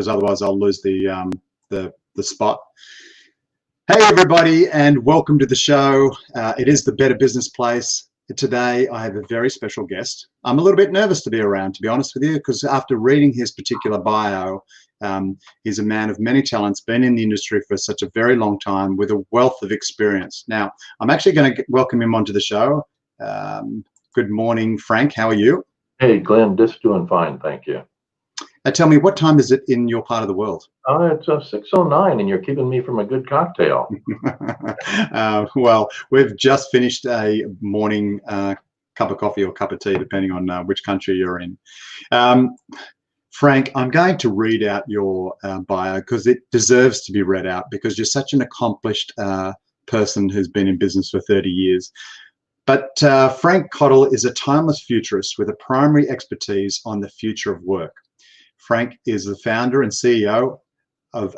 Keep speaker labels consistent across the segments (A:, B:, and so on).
A: because otherwise I'll lose the spot. Hey everybody, and welcome to the show. It is the Better Business Place. Today I have a very special guest. I'm a little bit nervous to be around, to be honest with you, because after reading his particular bio, he's a man of many talents, been in the industry for such a very long time with a wealth of experience. Now, I'm actually going to welcome him onto the show. Good morning, Frank. How are you?
B: Hey, Glenn, just doing fine, thank you.
A: Tell me, what time is it in your part of the world?
B: It's 6:09, and you're keeping me from a good cocktail.
A: Well, we've just finished a morning cup of coffee or cup of tea, depending on which country you're in. Frank, I'm going to read out your bio because it deserves to be read out, because you're such an accomplished person who's been in business for 30 years. But Frank Cottle is a timeless futurist with a primary expertise on the future of work. Frank is the founder and CEO of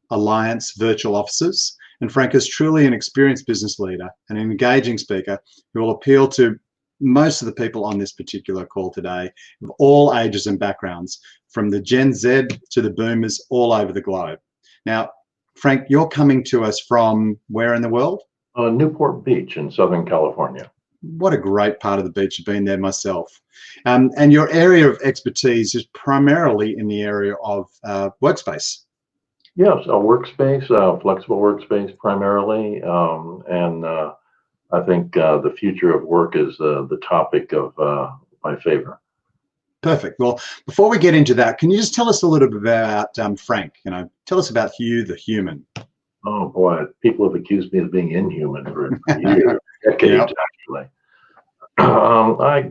A: Alliance Virtual Offices, and Frank is truly an experienced business leader and an engaging speaker who will appeal to most of the people on this particular call today, of all ages and backgrounds, from the Gen Z to the boomers all over the globe. Now, Frank, you're coming to us from where in the world?
B: Newport Beach in Southern California.
A: What a great part of the beach. I've been there myself. And your area of expertise is primarily in the area of workspace.
B: Yes, a workspace, flexible workspace primarily. I think the future of work is the topic of my favor.
A: Perfect. Well, before we get into that, can you just tell us a little bit about Frank? You know, tell us about Hugh the human.
B: Oh boy, people have accused me of being inhuman for years, decades,
A: Yep.
B: actually. I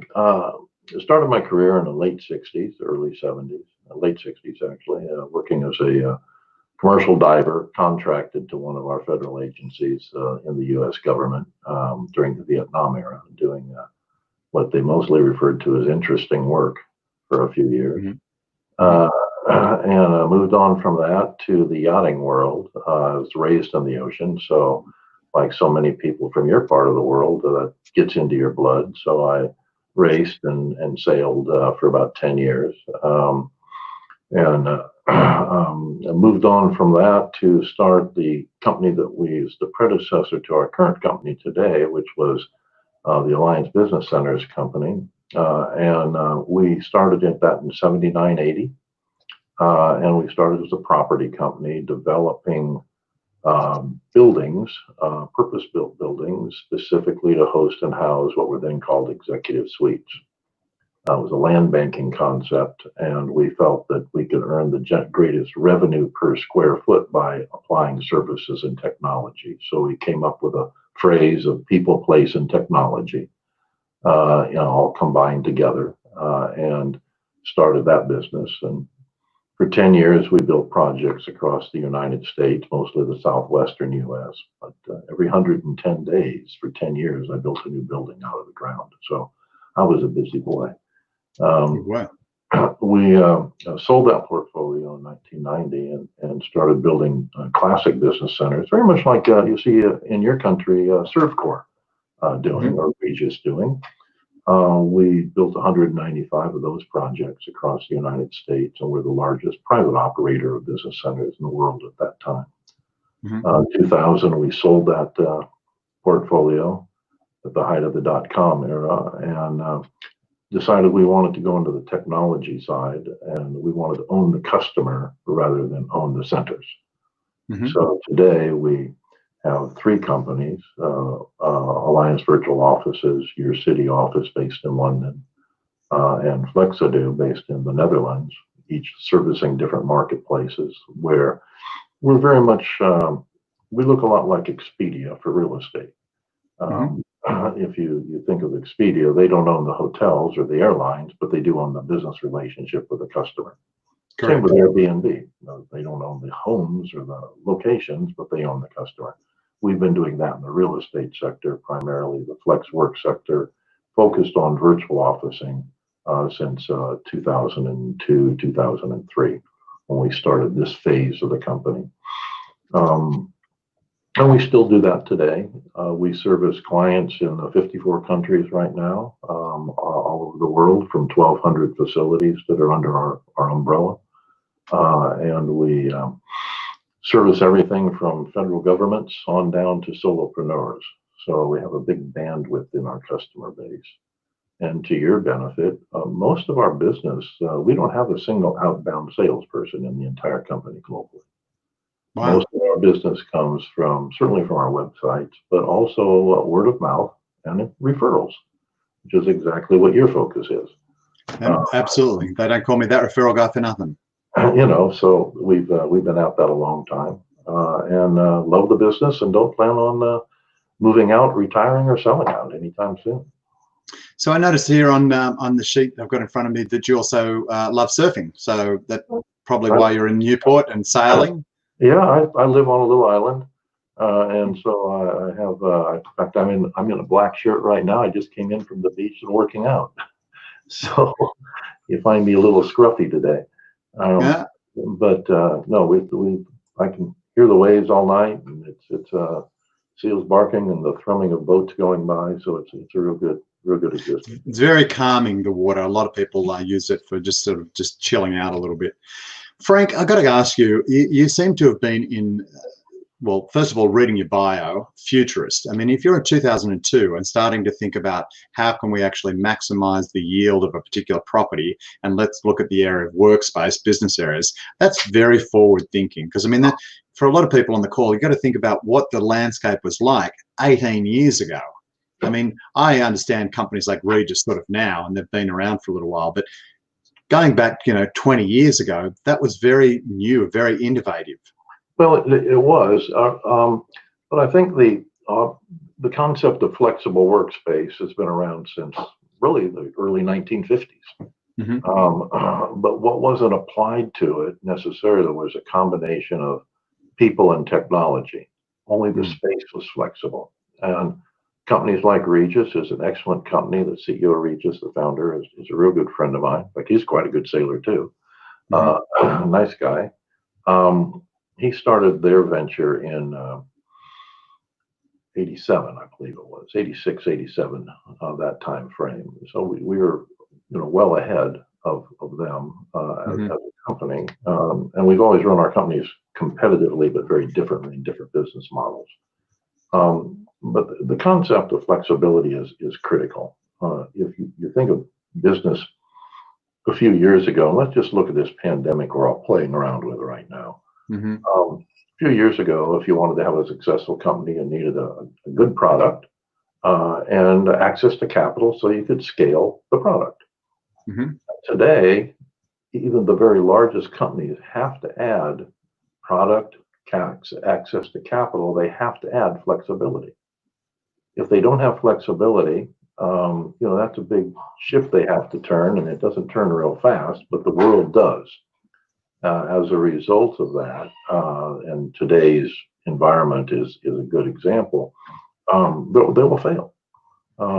B: started my career in the late 60s, early 70s, late 60s actually, working as a commercial diver contracted to one of our federal agencies in the U.S. government during the Vietnam era, doing what they mostly referred to as interesting work for a few years. Mm-hmm. And moved on from that to the yachting world. I was raised on the ocean, so like so many people from your part of the world, that gets into your blood. So I raced and sailed for about 10 years. I moved on from that to start the company that is the predecessor to our current company today, which was the Alliance Business Centers company. We started that in 79, 80. And we started as a property company developing buildings, purpose-built buildings, specifically to host and house what were then called executive suites. It was a land banking concept, and we felt that we could earn the greatest revenue per square foot by applying services and technology. So we came up with a phrase of people, place, and technology, all combined together, and started that business. And for 10 years, we built projects across the United States, mostly the southwestern U.S. But every 110 days for 10 years, I built a new building out of the ground. So I was a busy boy.
A: Wow.
B: We sold that portfolio in 1990 and started building classic business centers, very much like you see in your country, ServCorp doing, or Regis doing. We built 195 of those projects across the United States, and we're the largest private operator of business centers in the world at that time. 2000, we sold that portfolio at the height of the dot-com era, and decided we wanted to go into the technology side, and we wanted to own the customer rather than own the centers. So today we have three companies, Alliance Virtual Offices, your city office based in London, and Flexado based in the Netherlands, each servicing different marketplaces, where we're very much, we look a lot like Expedia for real estate. If you think of Expedia, they don't own the hotels or the airlines, but they do own the business relationship with the customer. Correct. Same with Airbnb. They don't own the homes or the locations, but they own the customer. We've been doing that in the real estate sector, primarily the flex work sector, focused on virtual officing since 2002, 2003, when we started this phase of the company. And we still do that today. We service clients in 54 countries right now, all over the world, from 1,200 facilities that are under our umbrella. and we service everything from federal governments on down to solopreneurs. So we have a big bandwidth in our customer base. And to your benefit, most of our business, we don't have a single outbound salesperson in the entire company globally.
A: Wow.
B: Most of our business comes certainly from our websites, but also word of mouth and referrals, which is exactly what your focus is.
A: Absolutely. They don't call me that referral guy for nothing.
B: So we've been at that a long time, and love the business, and don't plan on moving out, retiring, or selling out anytime soon.
A: So I noticed here on the sheet I've got in front of me that you also love surfing. So that's probably why you're in Newport and sailing.
B: Yeah, I live on a little island, and so I have. In fact, I'm in a black shirt right now. I just came in from the beach and working out, so you find me a little scruffy today.
A: Yeah.
B: But no, I can hear the waves all night, and it's seals barking and the thrumming of boats going by. So it's a real good existence.
A: It's very calming, the water. A lot of people use it for just sort of just chilling out a little bit. Frank, I've got to ask you, you seem to have been in, well, first of all, reading your bio, futurist. I mean, if you're in 2002 and starting to think about how can we actually maximize the yield of a particular property, and let's look at the area of workspace, business areas, that's very forward thinking. Because I mean, for a lot of people on the call, you've got to think about what the landscape was like 18 years ago. I mean, I understand companies like Regis sort of now, and they've been around for a little while, but going back, 20 years ago, that was very new, very innovative.
B: Well, it was, but I think the concept of flexible workspace has been around since really the early 1950s. But what wasn't applied to it necessarily was a combination of people and technology. Only the space was flexible. And companies like Regis is an excellent company. The CEO of Regis, the founder, is a real good friend of mine. Like, he's quite a good sailor too. Nice guy. He started their venture in 87, I believe it was, 86, 87, that time frame. So we were, well ahead of them as a company. And we've always run our companies competitively, but very differently in different business models. But the concept of flexibility is critical. If you think of business a few years ago, let's just look at this pandemic we're all playing around with right now. A few years ago, if you wanted to have a successful company, you needed a good product and access to capital so you could scale the product. Today, even the very largest companies have to add product, access to capital. They have to add flexibility. If they don't have flexibility, that's a big shift they have to turn, and it doesn't turn real fast, but the world does. As a result of that, and today's environment is a good example, they will fail.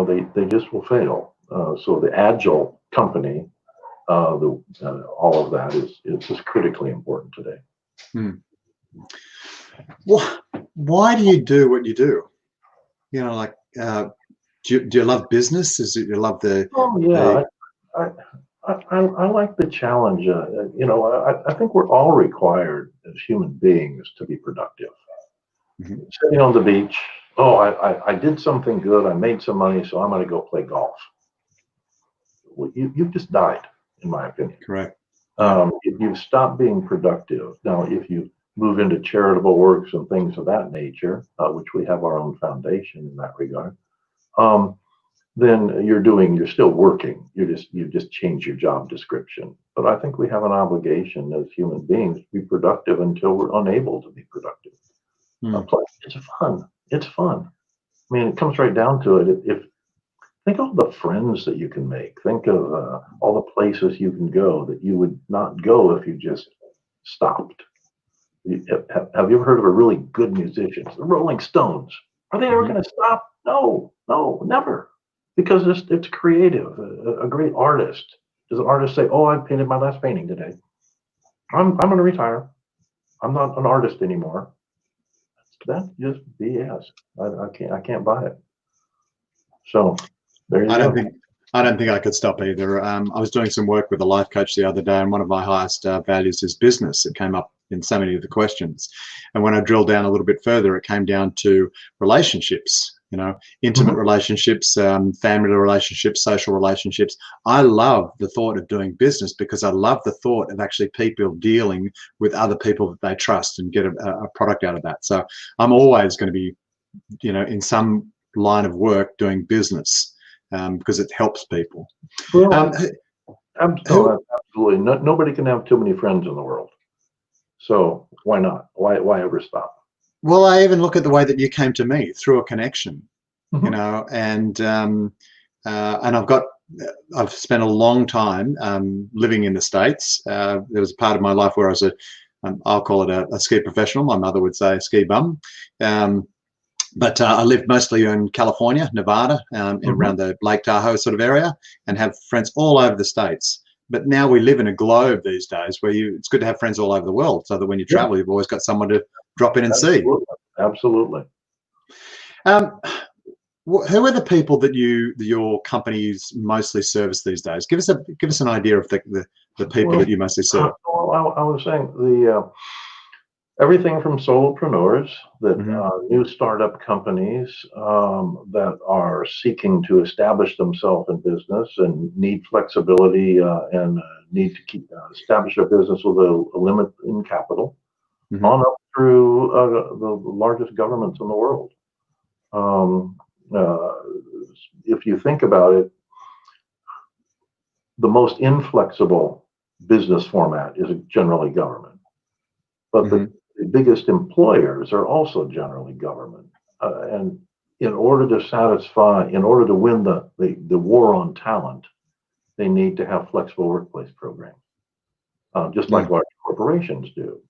B: They just will fail. So the agile company, all of that is just critically important today.
A: Well, why do you do what you do? Do you love business? Is it you love the?
B: Oh yeah, I like the challenge. I think we're all required as human beings to be productive. Sitting on the beach, I did something good. I made some money, so I'm going to go play golf. Well, you've just died, in my opinion.
A: Correct.
B: If you've stopped being productive. Now, if you move into charitable works and things of that nature, which we have our own foundation in that regard, then you're still working. You just change your job description. But I think we have an obligation as human beings to be productive until we're unable to be productive. Plus, it's fun. It's fun. I mean, it comes right down to it. Think of the friends that you can make. Think of all the places you can go that you would not go if you just stopped. Have you ever heard of a really good musician? The Rolling Stones. Are they ever going to stop? No, never. Because it's creative. A great artist. Does an artist say, "Oh, I painted my last painting today. I'm going to retire. I'm not an artist anymore"? That's just BS. I can't buy it. So there you go.
A: I don't think I could stop either. I was doing some work with a life coach the other day, and one of my highest values is business. It came up in so many of the questions. And when I drilled down a little bit further, it came down to relationships, you know, intimate relationships, family relationships, social relationships. I love the thought of doing business because I love the thought of actually people dealing with other people that they trust and get a product out of that. So I'm always going to be, you know, in some line of work doing business. Because it helps people.
B: Well, absolutely. Nobody can have too many friends in the world. So why not? Why ever stop?
A: Well, I even look at the way that you came to me through a connection, you know, and I've spent a long time living in the States. There was a part of my life where I was I'll call it a ski professional. My mother would say a ski bum. But I lived mostly in California, Nevada, around the Lake Tahoe sort of area, and have friends all over the States. But now we live in a globe these days where it's good to have friends all over the world, so that when you travel, you've always got someone to drop in and see.
B: Absolutely.
A: Who are the people that your companies mostly service these days? Give us an idea of the people that you mostly serve.
B: Well, I was saying everything from solopreneurs, new startup companies that are seeking to establish themselves in business and need flexibility and need to establish a business with a limit in capital, on up through the largest governments in the world. If you think about it, the most inflexible business format is generally government, but the biggest employers are also generally government. And in order to win the war on talent, they need to have flexible workplace programs, just like large corporations do.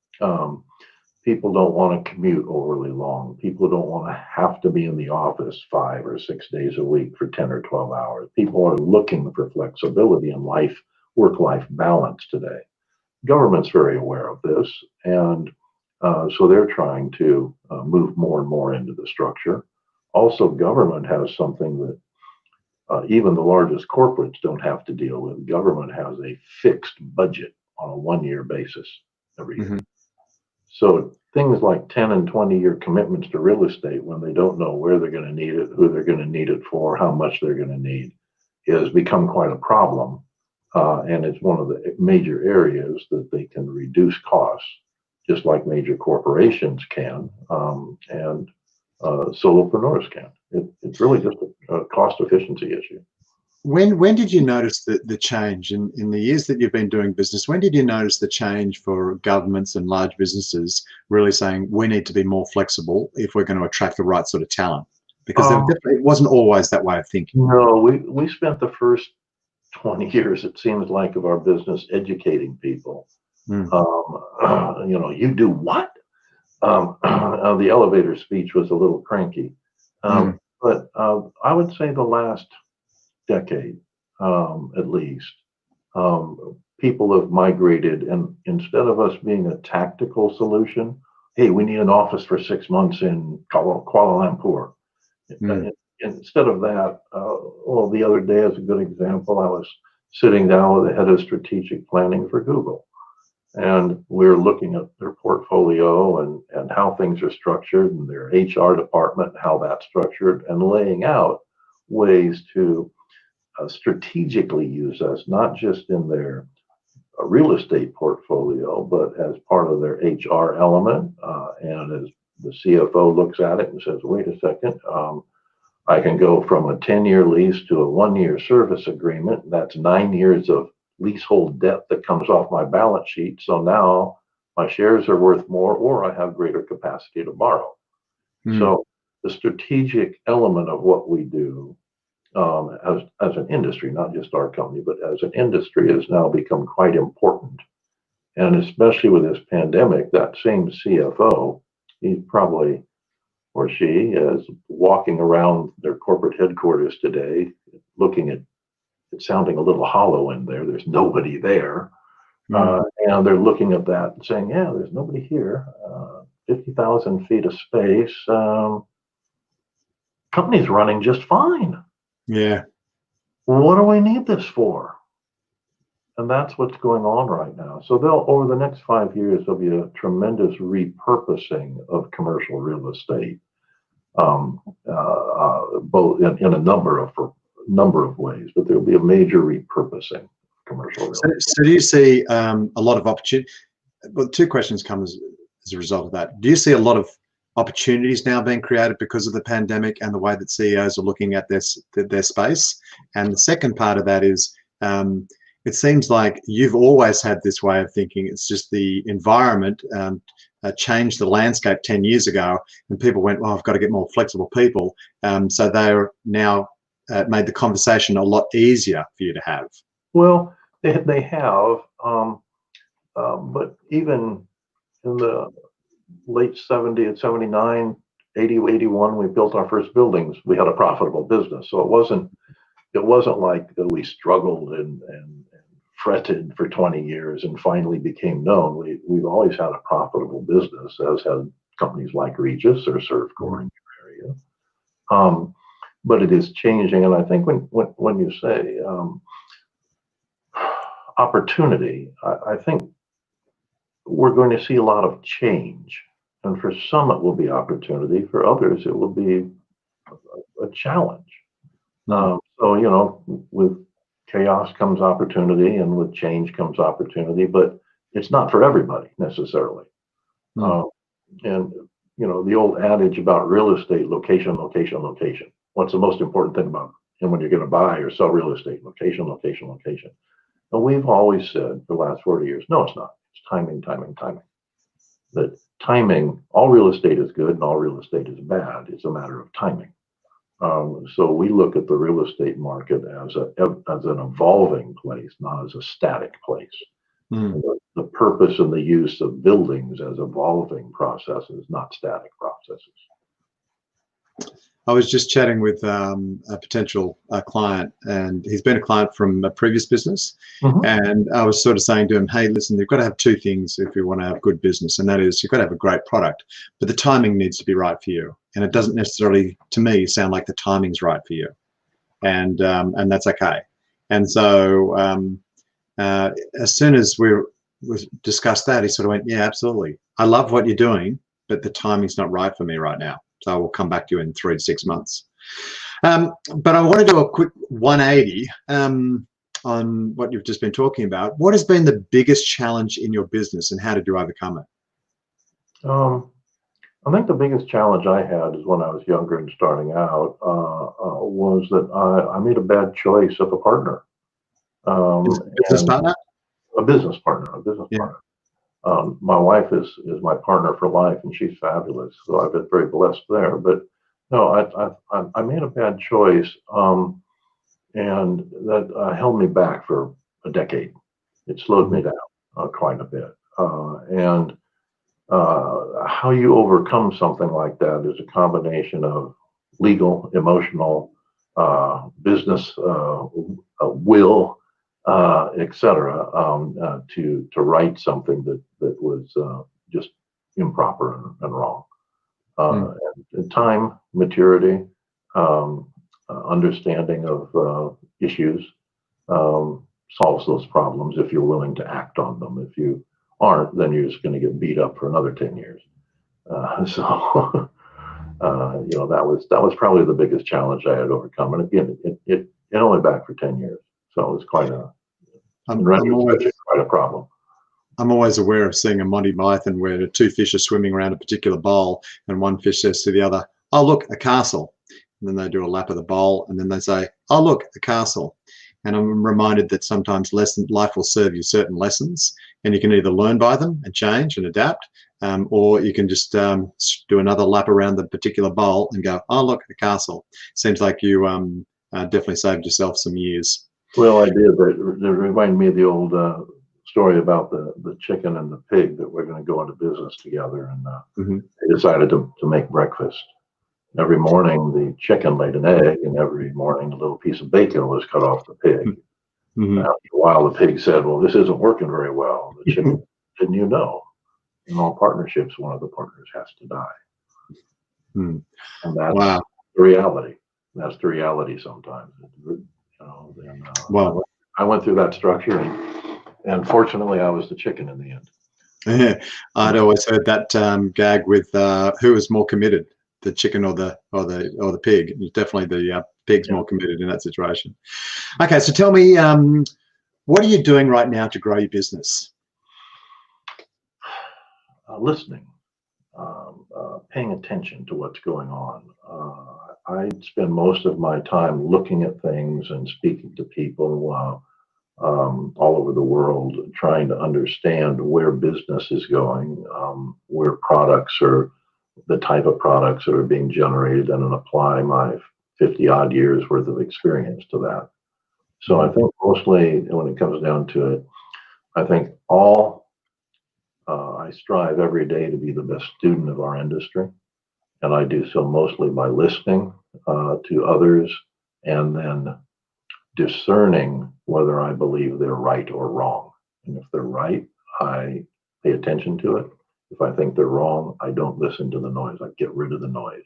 B: People don't want to commute overly long. People don't want to have to be in the office 5 or 6 days a week for 10 or 12 hours. People are looking for flexibility in work-life balance today. Government's very aware of this, and so they're trying to move more and more into the structure. Also, government has something that even the largest corporates don't have to deal with. Government has a fixed budget on a 1-year basis every year. So things like 10 and 20-year commitments to real estate, when they don't know where they're going to need it, who they're going to need it for, how much they're going to need, has become quite a problem. And it's one of the major areas that they can reduce costs, just like major corporations can, and solopreneurs can. It's really just a cost efficiency issue.
A: When did you notice the change in the years that you've been doing business? When did you notice the change for governments and large businesses really saying we need to be more flexible if we're going to attract the right sort of talent? Because it wasn't always that way of thinking.
B: No, we spent the first 20 years, it seems like, of our business educating people. You know, you do what? The elevator speech was a little cranky. But I would say the last decade, at least, people have migrated, and instead of us being a tactical solution, hey, we need an office for 6 months in Kuala Lumpur. Instead of that, well, the other day, as a good example, I was sitting down with the head of strategic planning for Google, and we're looking at their portfolio and how things are structured, and their HR department, how that's structured, and laying out ways to strategically use us, not just in their real estate portfolio, but as part of their HR element. And as the CFO looks at it and says, wait a second, I can go from a 10-year lease to a 1-year service agreement. That's 9 years of leasehold debt that comes off my balance sheet. So now my shares are worth more, or I have greater capacity to borrow. So the strategic element of what we do as an industry, not just our company, but as an industry, has now become quite important. And especially with this pandemic, that same CFO, he's probably, or she is, walking around their corporate headquarters today, looking at it, sounding a little hollow in there. There's nobody there. And they're looking at that and saying, yeah, there's nobody here. 50,000 feet of space. Company's running just fine.
A: Yeah.
B: what do we need this for? And that's what's going on right now. So over the next 5 years, there'll be a tremendous repurposing of commercial real estate, both in a number of ways, but there'll be a major repurposing of commercial real estate.
A: So do you see a lot of opportunity? Well, two questions come as a result of that. Do you see a lot of opportunities now being created because of the pandemic and the way that CEOs are looking at their space? And the second part of that is, it seems like you've always had this way of thinking. It's just the environment changed the landscape 10 years ago, and people went, well, I've got to get more flexible people. So they're now made the conversation a lot easier for you to have.
B: Well, they have, but even in the late 70s, 79, 80, 81, we built our first buildings. We had a profitable business. So it wasn't like we struggled and fretted for 20 years and finally became known. We've always had a profitable business, as have companies like Regis or Servcorp in your area. But it is changing. And I think when you say opportunity, I think we're going to see a lot of change. And for some, it will be opportunity. For others, it will be a challenge. So, with chaos comes opportunity, and with change comes opportunity, but it's not for everybody necessarily. And, the old adage about real estate, location, location, location. What's the most important thing about it? And when you're going to buy or sell real estate, location, location, location. And we've always said for the last 40 years, no, it's not. It's timing, timing, timing. That timing, all real estate is good and all real estate is bad. It's a matter of timing. So we look at the real estate market as an evolving place, not as a static place. The purpose and the use of buildings as evolving processes, not static processes.
A: I was just chatting with a potential client, and he's been a client from a previous business. And I was sort of saying to him, hey, listen, you've got to have two things if you want to have good business, and that is you've got to have a great product, but the timing needs to be right for you. And it doesn't necessarily, to me, sound like the timing's right for you. And that's okay. And so as soon as we discussed that, he sort of went, yeah, absolutely. I love what you're doing, but the timing's not right for me right now. So I will come back to you in 3 to 6 months. But I want to do a quick 180 on what you've just been talking about. What has been the biggest challenge in your business, and how did you overcome it?
B: I think the biggest challenge I had is when I was younger and starting out was that I made a bad choice of a partner.
A: Business partner?
B: A business partner. My wife is my partner for life, and she's fabulous. So I've been very blessed there. But no, I made a bad choice, and that held me back for a decade. It slowed me down quite a bit. And how you overcome something like that is a combination of legal, emotional, business, will, etc., to right something that was just improper and wrong. And time, maturity, understanding of issues solves those problems if you're willing to act on them. If you aren't, then you're just going to get beat up for another 10 years. So that was probably the biggest challenge I had overcome. And again, it only back for 10 years. So it was quite a problem.
A: I'm always aware of seeing a Monty Python where two fish are swimming around a particular bowl, and one fish says to the other, oh, look, a castle. And then they do a lap of the bowl, and then they say, oh, look, a castle. And I'm reminded that sometimes life will serve you certain lessons, and you can either learn by them and change and adapt, or you can just do another lap around the particular bowl and go, oh, look, a castle. Seems like you definitely saved yourself some years.
B: Well, I did. But it reminded me of the old story about the chicken and the pig that we're going to go into business together. And they decided to make breakfast. Every morning, the chicken laid an egg, and every morning, a little piece of bacon was cut off the pig. After a while, the pig said, well, this isn't working very well. The chicken, didn't you know? In all partnerships, one of the partners has to die. And that's the reality. That's the reality sometimes. Then
A: Well,
B: I went through that structure, and fortunately, I was the chicken in the end.
A: I'd always heard that gag with who was more committed, the chicken or the pig. It was definitely the pig's more committed in that situation. Okay, so tell me, what are you doing right now to grow your business?
B: Listening, paying attention to what's going on. I spend most of my time looking at things and speaking to people all over the world, trying to understand where business is going, where products are, the type of products that are being generated, and then apply my 50 odd years worth of experience to that. So I think mostly when it comes down to it, I think I strive every day to be the best student of our industry. And I do so mostly by listening to others and then discerning whether I believe they're right or wrong. And if they're right, I pay attention to it. If I think they're wrong, I don't listen to the noise. I get rid of the noise.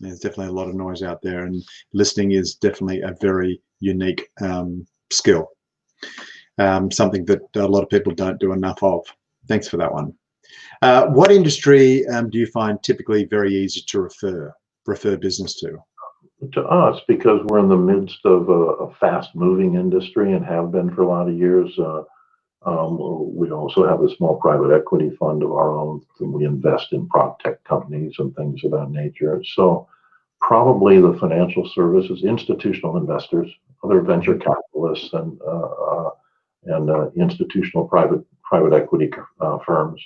A: There's definitely a lot of noise out there, and listening is definitely a very unique skill. Something that a lot of people don't do enough of. Thanks for that one. What industry do you find typically very easy to refer business to?
B: To us, because we're in the midst of a fast-moving industry and have been for a lot of years. We also have a small private equity fund of our own. We invest in prop tech companies and things of that nature. So probably the financial services, institutional investors, other venture capitalists, and institutional private equity firms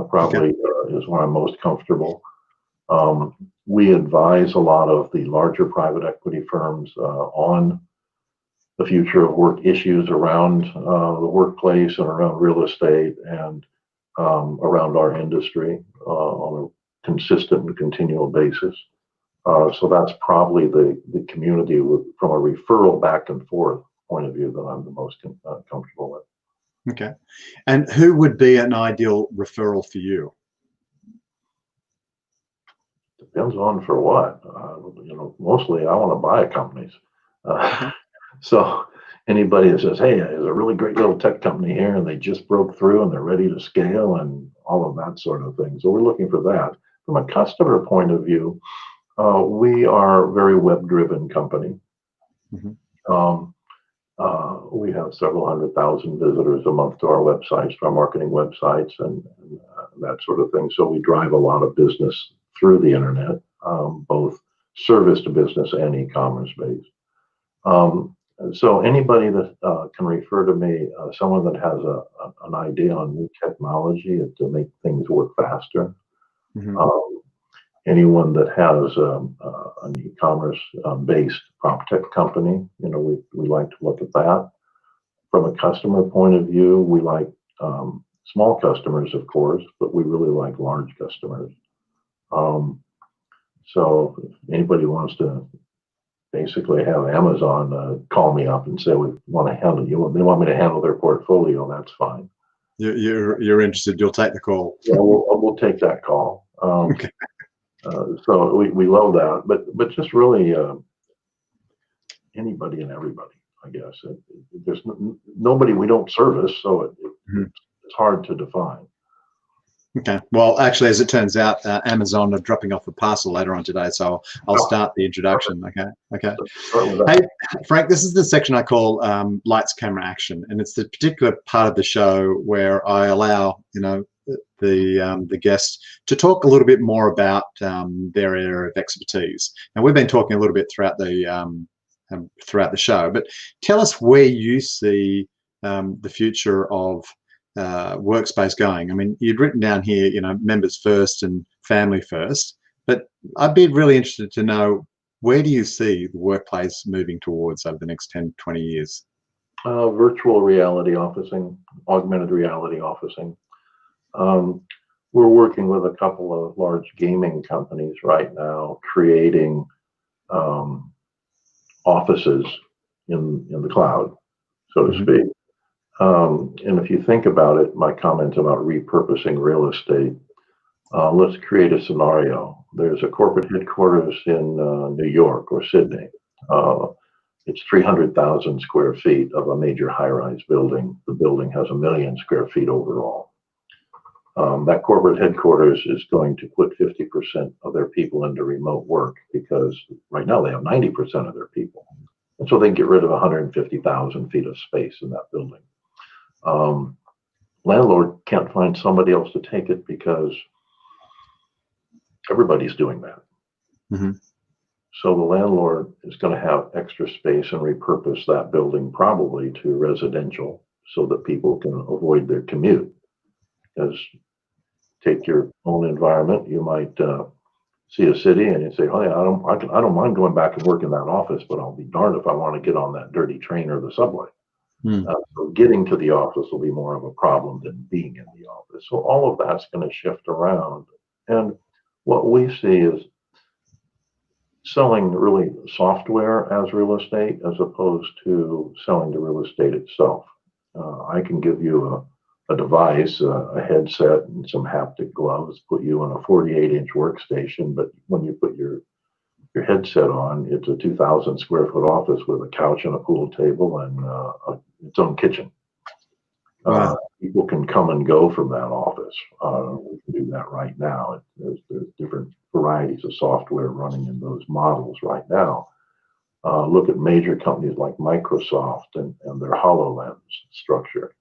B: probably is where I'm most comfortable. We advise a lot of the larger private equity firms on the future of work issues around the workplace and around real estate and around our industry on a consistent and continual basis. So that's probably the community from a referral back and forth point of view that I'm the most comfortable with.
A: Okay. And who would be an ideal referral for you?
B: Depends on for what. Mostly I want to buy companies. So anybody that says, hey, there's a really great little tech company here and they just broke through and they're ready to scale and all of that sort of thing. So we're looking for that. From a customer point of view, we are a very web-driven company. We have several 100,000 visitors a month to our websites, to our marketing websites, and that sort of thing. So we drive a lot of business through the internet, both service to business and e-commerce based. So anybody that can refer to me, someone that has an idea on new technology to make things work faster. Anyone that has an e-commerce based prop tech company, we like to look at that. From a customer point of view, we like small customers, of course, but we really like large customers. So if anybody wants to basically have Amazon call me up and say we want to handle you, they want me to handle their portfolio, that's fine.
A: You're interested, you'll take the call.
B: Yeah, we'll take that call.
A: Okay.
B: So we love that, but just really anybody and everybody, I guess. There's nobody we don't service, so it's hard to define.
A: Okay. Well, actually, as it turns out, Amazon are dropping off a parcel later on today, so I'll start the introduction. Okay. Hey, Frank, this is the section I call Lights, Camera, Action, and it's the particular part of the show where I allow the guest to talk a little bit more about their area of expertise. And we've been talking a little bit throughout the show, but tell us where you see the future of WORKSPACE going. I mean, you'd written down here, members first and family first, but I'd be really interested to know, where do you see the workplace moving towards over the next 10, 20 years?
B: Virtual reality officing, augmented reality officing. We're working with a couple of large gaming companies right now, creating offices in the cloud, so to speak. And if you think about it, my comment about repurposing real estate, let's create a scenario. There's a corporate headquarters in New York or Sydney. It's 300,000 square feet of a major high-rise building. The building has 1 million square feet overall. That corporate headquarters is going to put 50% of their people into remote work, because right now they have 90% of their people. And so they can get rid of 150,000 feet of space in that building. Landlord can't find somebody else to take it because everybody's doing that.
A: Mm-hmm.
B: So the landlord is going to have extra space and repurpose that building probably to residential so that people can avoid their commute. Because take your own environment, you might see a city and you say, "Oh yeah, I don't mind going back and work in that office, but I'll be darned if I want to get on that dirty train or the subway." So getting to the office will be more of a problem than being in the office. So all of that's going to shift around. And what we see is selling really software as real estate as opposed to selling the real estate itself. I can give you a device, a headset, and some haptic gloves, put you in a 48-inch workstation, but when you put your headset on, it's a 2,000 square foot office with a couch and a pool table and its own kitchen.
A: Wow.
B: People can come and go from that office. We can do that right now. There's different varieties of software running in those models right now. Look at major companies like Microsoft and their HoloLens structure.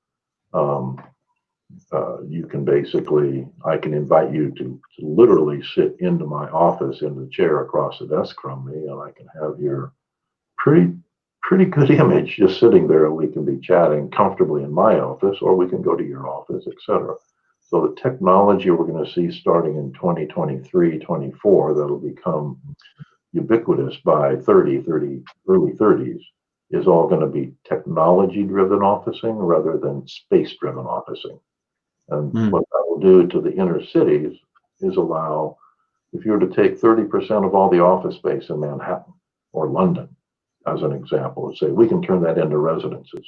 B: You can basically, I can invite you to literally sit into my office in the chair across the desk from me, and I can have your pretty good image just sitting there, and we can be chatting comfortably in my office, or we can go to your office, etc. So the technology we're going to see starting in 2023, 24, that'll become ubiquitous by early 30s, is all going to be technology-driven officing rather than space-driven officing. And what that will do to the inner cities is allow, if you were to take 30% of all the office space in Manhattan or London, as an example, and say, we can turn that into residences.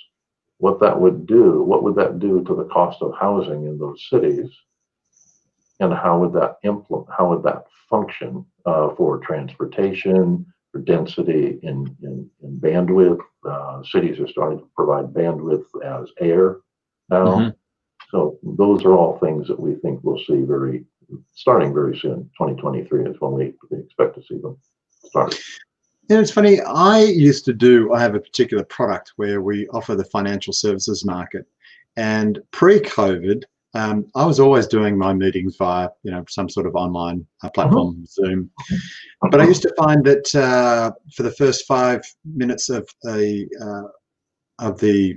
B: What would that do to the cost of housing in those cities? And how would that function for transportation, for density in bandwidth? Cities are starting to provide bandwidth as air now. Mm-hmm. So those are all things that we think we'll see starting very soon. 2023 is when we expect to see them start.
A: Yeah, it's funny. I have a particular product where we offer the financial services market, and pre-COVID, I was always doing my meetings via, some sort of online platform, mm-hmm. Zoom. But I used to find that for the first 5 minutes of the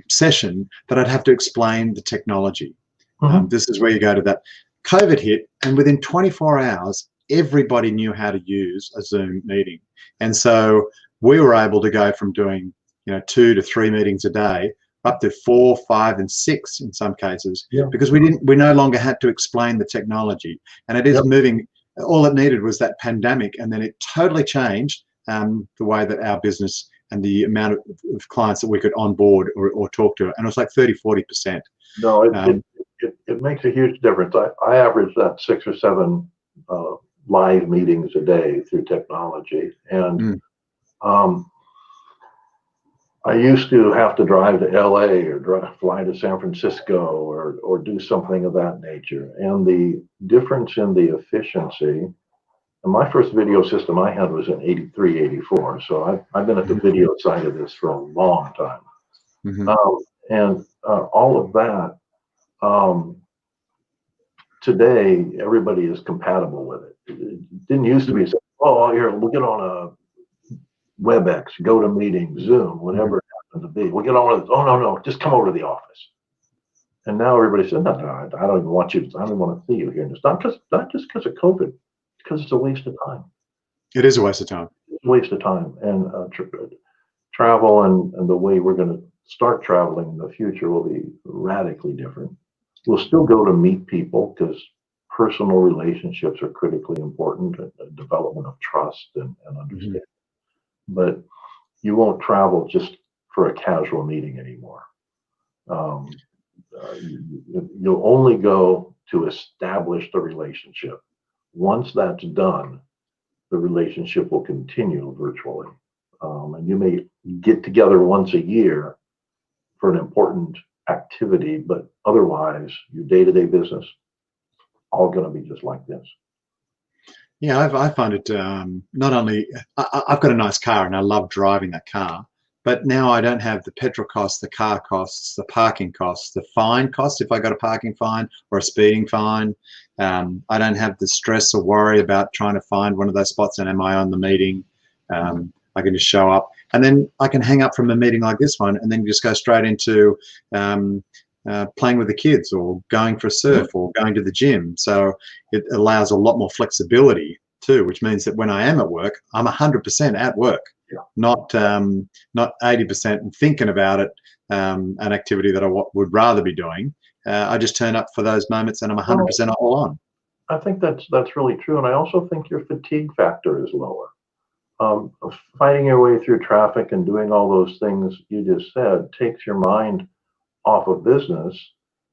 A: session, that I'd have to explain the technology. Mm-hmm. This is where you go to that. COVID hit, and within 24 hours, everybody knew how to use a Zoom meeting. And so we were able to go from doing, 2 to 3 meetings a day up to 4, 5, and 6 in some cases, because we no longer had to explain the technology. And it is moving. All it needed was that pandemic, and then it totally changed the way that our business and the amount of clients that we could onboard or talk to. And it was like 30-40%.
B: No, it makes a huge difference. I average that 6 or 7 live meetings a day through technology. And I used to have to drive to LA or fly to San Francisco or do something of that nature. And the difference in the efficiency, and my first video system I had was in 83, 84. So I've been at the video side of this for a long time. Mm-hmm. All of that, today, everybody is compatible with it. It didn't used to be, oh, here, we'll get on a WebEx, GoToMeeting, Zoom, whatever it happened to be. We'll get on one of those. Oh, no, just come over to the office. And now everybody says, no, I don't even want you. I don't want to see you here. It's not just because of COVID, because it's a waste of time.
A: It is a waste of time.
B: It's a waste of time. And travel and the way we're going to start traveling in the future will be radically different. We'll still go to meet people because personal relationships are critically important, development of trust and understanding. Mm-hmm. But you won't travel just for a casual meeting anymore. You'll only go to establish the relationship. Once that's done, the relationship will continue virtually. And you may get together once a year for an important activity, but otherwise your day-to-day business all going to be just like this.
A: Yeah, I find it not only, I've got a nice car and I love driving that car, but now I don't have the petrol costs, the car costs, the parking costs, the fine costs if I got a parking fine or a speeding fine. I don't have the stress or worry about trying to find one of those spots and am I on the meeting. I can just show up and then I can hang up from a meeting like this one and then just go straight into playing with the kids or going for a surf or going to the gym. So it allows a lot more flexibility too, which means that when I am at work, I'm 100% at work, not 80% and thinking about it, an activity that I would rather be doing. I just turn up for those moments and I'm 100% all on.
B: I think that's really true. And I also think your fatigue factor is lower. Fighting your way through traffic and doing all those things you just said takes your mind off of business,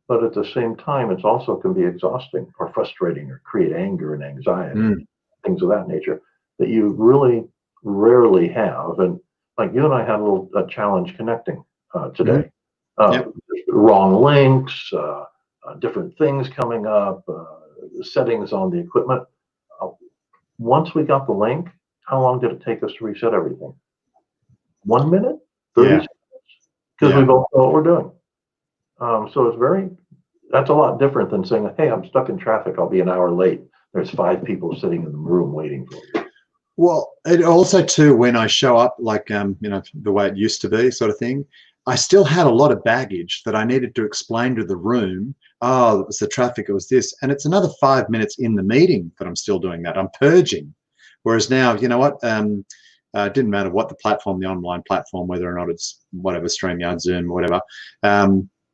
B: but at the same time, it's also can be exhausting or frustrating or create anger and anxiety, things of that nature that you really rarely have. And like you and I had a challenge connecting today. Wrong links, different things coming up, settings on the equipment. Once we got the link, how long did it take us to reset everything? 1 minute? 30 seconds? Because we both know what we're doing. So that's a lot different than saying, hey, I'm stuck in traffic, I'll be an hour late. There's 5 people sitting in the room waiting for you. Well,
A: it also too, when I show up, like, you know, the way it used to be sort of thing, I still had a lot of baggage that I needed to explain to the room. Oh, it was the traffic, it was this. And it's another 5 minutes in the meeting that I'm still doing that. I'm purging. Whereas now, you know what, it didn't matter what the platform, the online platform, whether or not it's whatever, StreamYard, Zoom, whatever.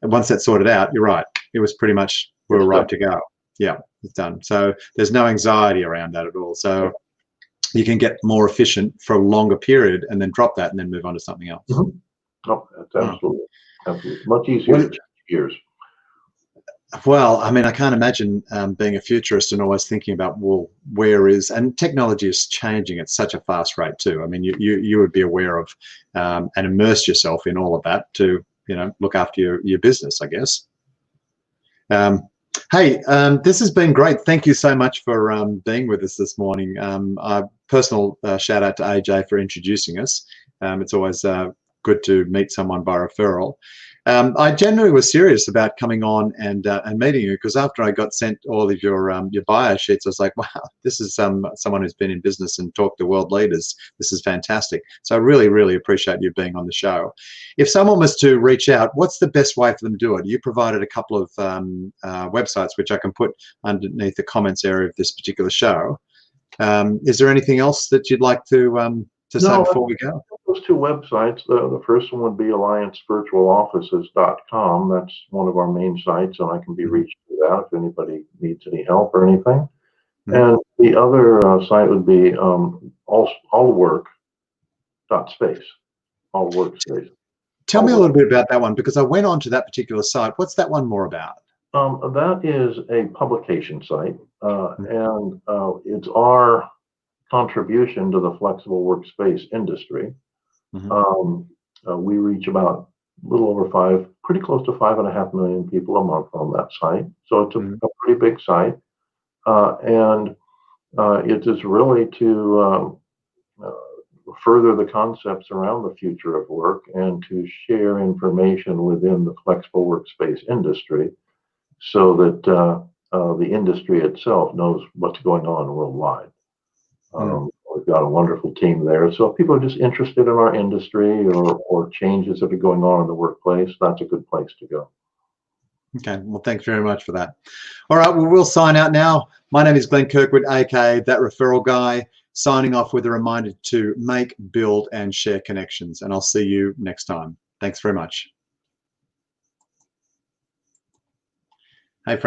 A: Once that's sorted out, you're right. It was pretty much, we were right to go. Yeah, it's done. So there's no anxiety around that at all. So you can get more efficient for a longer period and then drop that and then move on to something else.
B: Oh, that's absolutely much easier to change gears.
A: Well, I mean, I can't imagine being a futurist and always thinking about, well, and technology is changing at such a fast rate too. I mean, you would be aware of and immerse yourself in all of that to, you know, look after your business, I guess. Hey, this has been great. Thank you so much for being with us this morning. Personal shout out to AJ for introducing us. It's always good to meet someone by referral. I generally was serious about coming on and meeting you, because after I got sent all of your bio sheets, I was like, wow, this is someone who's been in business and talked to world leaders. This is fantastic. So I really, really appreciate you being on the show. If someone was to reach out, what's the best way for them to do it? You provided a couple of websites, which I can put underneath the comments area of this particular show. Is there anything else that you'd like to say before we go?
B: Those 2 websites. The first one would be alliancevirtualoffices.com. That's one of our main sites, and I can be reached through that if anybody needs any help or anything. And the other site would be allwork.space. Allworkspace.
A: Tell me a little bit about that one, because I went on to that particular site. What's that one more about?
B: That is a publication site, and it's our contribution to the flexible workspace industry. We reach about a little over pretty close to 5.5 million people a month on that site. So it's a pretty big site. And it is really to further the concepts around the future of work and to share information within the flexible workspace industry so that the industry itself knows what's going on worldwide. We've got a wonderful team there. So if people are just interested in our industry or changes that are going on in the workplace, that's a good place to go.
A: Okay, well, thanks very much for that. All right, well, we'll sign out now. My name is Glenn Kirkwood, aka That Referral Guy, signing off with a reminder to make, build, and share connections. And I'll see you next time. Thanks very much.